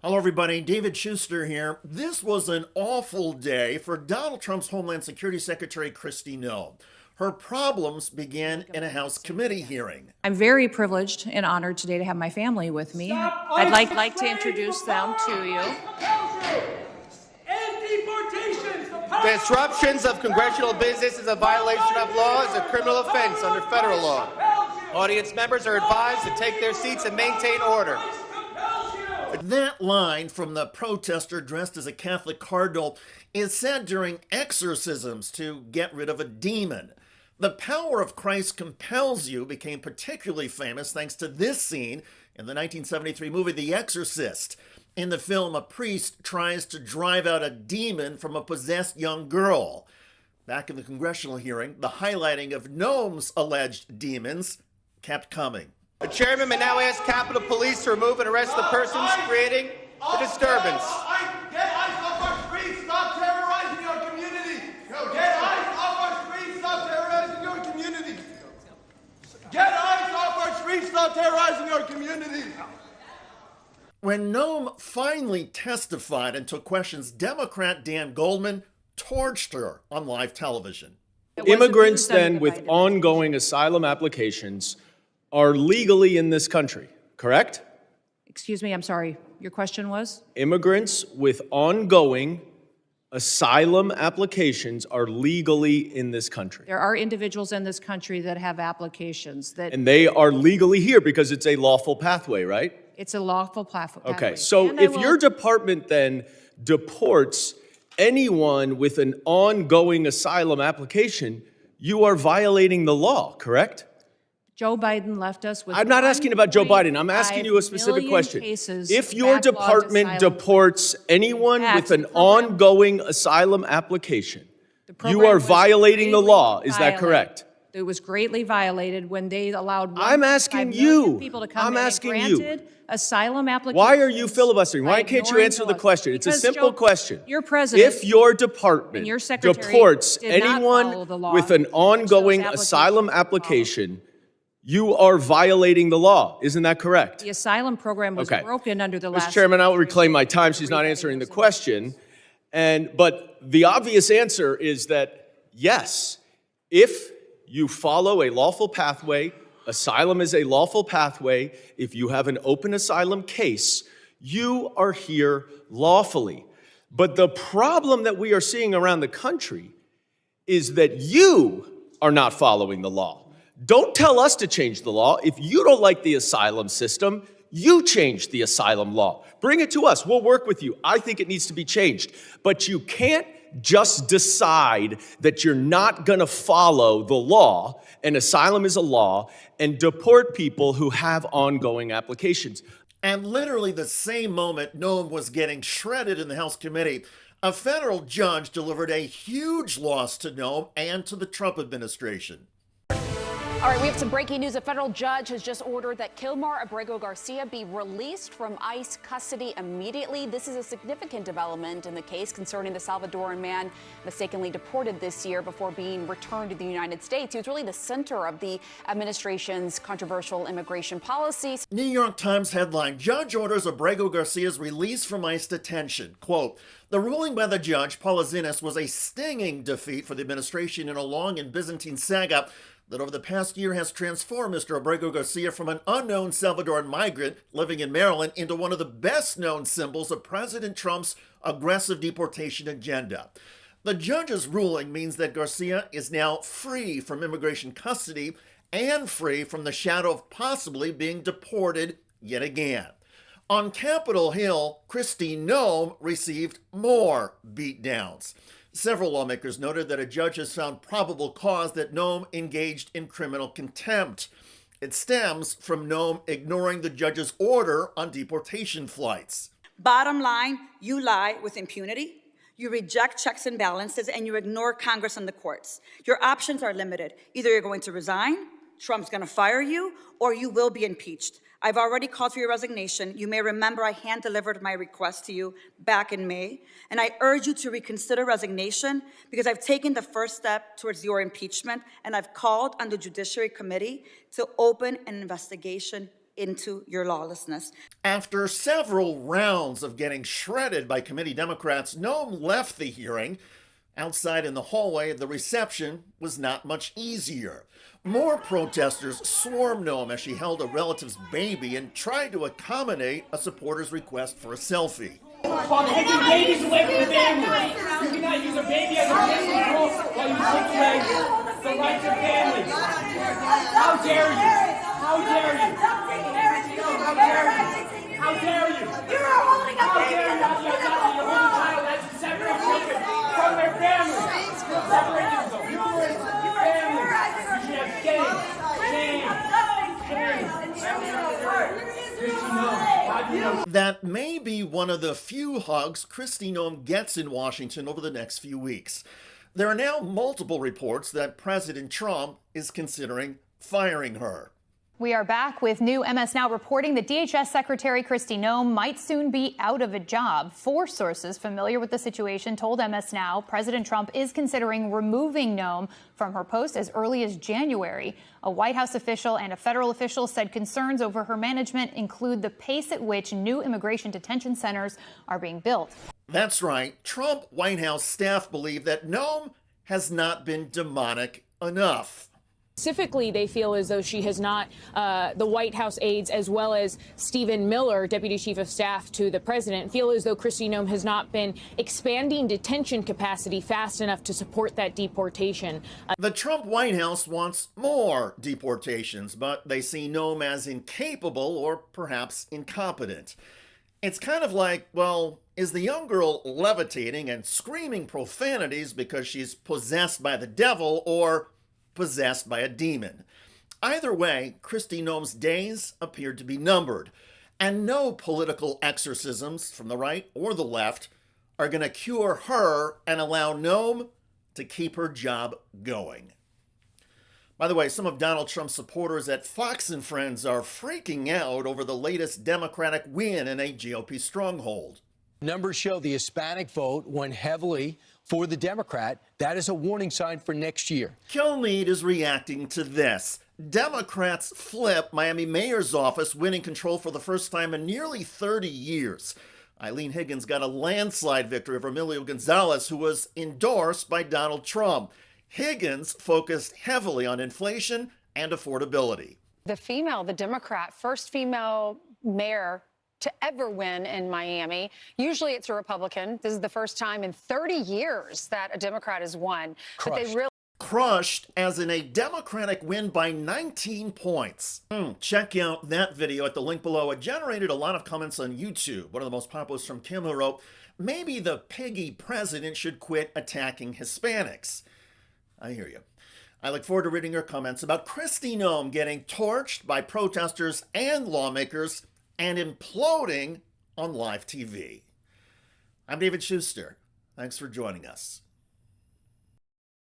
Hello, everybody. David Shuster here. This was an awful day for Donald Trump's Homeland Security Secretary, Kristi Noem. Her problems began in a House committee hearing. I'm very privileged and honored today to have my family with me. I'd like to introduce them to you. Disruptions of congressional business is a violation of law, is a criminal offense under federal law. Audience members are advised to take their seats and maintain order. That line from the protester dressed as a Catholic cardinal is said during exorcisms to get rid of a demon. The power of Christ compels you became particularly famous thanks to this scene in the 1973 movie The Exorcist. In the film, a priest tries to drive out a demon from a possessed young girl. Back in the congressional hearing, the highlighting of Noem's alleged demons kept coming. The chairman may now ask Capitol Police to remove and arrest the persons creating the disturbance. Get ICE off our streets! Stop terrorizing our community! Get ICE off our streets! Stop terrorizing our community! Get ICE off our streets! Stop terrorizing our community! When Noem finally testified and took questions, Democrat Dan Goldman torched her on live television. Immigrants then with ongoing asylum applications are legally in this country, correct? Excuse me, I'm sorry. Your question was? Immigrants with ongoing asylum applications are legally in this country. There are individuals in this country that have applications that... And they are legally here because it's a lawful pathway, right? It's a lawful pathway. Okay, so if your department then deports anyone with an ongoing asylum application, you are violating the law, correct? Joe Biden left us with... I'm not asking about Joe Biden. I'm asking you a specific question. If your department deports anyone with an ongoing asylum application, you are violating the law. Is that correct? It was greatly violated when they allowed I'm asking you. people to come I'm in asking and you. granted asylum applications. Why are you filibustering? Why can't you answer the question? It's a simple question. Your president, if your department your secretary deports did not follow anyone the law with an ongoing asylum application, you are violating the law. Isn't that correct? The asylum program was broken under the last... Mr. Chairman, I will reclaim my time. She's not answering the question. But the obvious answer is that, yes, if you follow a lawful pathway, asylum is a lawful pathway, if you have an open asylum case, you are here lawfully. But the problem that we are seeing around the country is that you are not following the law. Don't tell us to change the law. If you don't like the asylum system, you change the asylum law. Bring it to us. We'll work with you. I think it needs to be changed. But you can't just decide that you're not going to follow the law, and asylum is a law, and deport people who have ongoing applications. And literally the same moment Noem was getting shredded in the House committee, a federal judge delivered a huge loss to Noem and to the Trump administration. All right, we have some breaking news. A federal judge has just ordered that Kilmar Abrego Garcia be released from ICE custody immediately. This is a significant development in the case concerning the Salvadoran man mistakenly deported this year before being returned to the United States. He was really the center of the administration's controversial immigration policies. New York Times headline, Judge orders Abrego Garcia's release from ICE detention. Quote, the ruling by the judge, Paula Zinnes, was a stinging defeat for the administration in a long and Byzantine saga that over the past year has transformed Mr. Abrego Garcia from an unknown Salvadoran migrant living in Maryland into one of the best-known symbols of President Trump's aggressive deportation agenda. The judge's ruling means that Garcia is now free from immigration custody and free from the shadow of possibly being deported yet again. On Capitol Hill, Kristi Noem received more beatdowns. Several lawmakers noted that a judge has found probable cause that Noem engaged in criminal contempt. It stems from Noem ignoring the judge's order on deportation flights. Bottom line, you lie with impunity, you reject checks and balances, and you ignore Congress and the courts. Your options are limited. Either you're going to resign, Trump's going to fire you, or you will be impeached. I've already called for your resignation. You may remember I hand-delivered my request to you back in May, and I urge you to reconsider resignation because I've taken the first step towards your impeachment, and I've called on the Judiciary Committee to open an investigation into your lawlessness. After several rounds of getting shredded by committee Democrats, Noem left the hearing. Outside in the hallway, the reception was not much easier. More protesters swarmed Noem as she held a relative's baby and tried to accommodate a supporter's request for a selfie. Taking babies away from the family. You cannot use a baby as a vehicle while you take away the rights of families. How dare you? How dare you? How dare you? How dare you? You are holding a baby. How dare you? You're holding a child as a separate children from their families. Separating them. Families. You should have shame. That may be one of the few hugs Kristi Noem gets in Washington over the next few weeks. There are now multiple reports that President Trump is considering firing her. We are back with new MS Now reporting that DHS Secretary Kristi Noem might soon be out of a job. 4 sources familiar with the situation told MS Now President Trump is considering removing Noem from her post as early as January. A White House official and a federal official said concerns over her management include the pace at which new immigration detention centers are being built. That's right. Trump White House staff believe that Noem has not been demonic enough. Specifically, they feel as though she has not, the White House aides, as well as Stephen Miller, Deputy Chief of Staff to the President, feel as though Kristi Noem has not been expanding detention capacity fast enough to support that deportation. The Trump White House wants more deportations, but they see Noem as incapable or perhaps incompetent. It's kind of like, well, is the young girl levitating and screaming profanities because she's possessed by the devil or possessed by a demon? Either way, Kristi Noem's days appeared to be numbered, and no political exorcisms from the right or the left are going to cure her and allow Noem to keep her job going. By the way, some of Donald Trump's supporters at Fox and Friends are freaking out over the latest Democratic win in a GOP stronghold. Numbers show the Hispanic vote went heavily for the Democrat. That is a warning sign for next year. Kilmeade is reacting to this. Democrats flip Miami mayor's office, winning control for the first time in nearly 30 years. Eileen Higgins got a landslide victory over Emilio Gonzalez, who was endorsed by Donald Trump. Higgins focused heavily on inflation and affordability. The Democrat, first female mayor to ever win in Miami. Usually it's a Republican. This is the first time in 30 years that a Democrat has won. Crushed. But they really Crushed, as in a Democratic win by 19 points. Check out that video at the link below. It generated a lot of comments on YouTube. One of the most popular is from Kim, who wrote, "Maybe the piggy president should quit attacking Hispanics." I hear you. I look forward to reading your comments about Kristi Noem getting torched by protesters and lawmakers and imploding on live TV. I'm David Shuster. Thanks for joining us.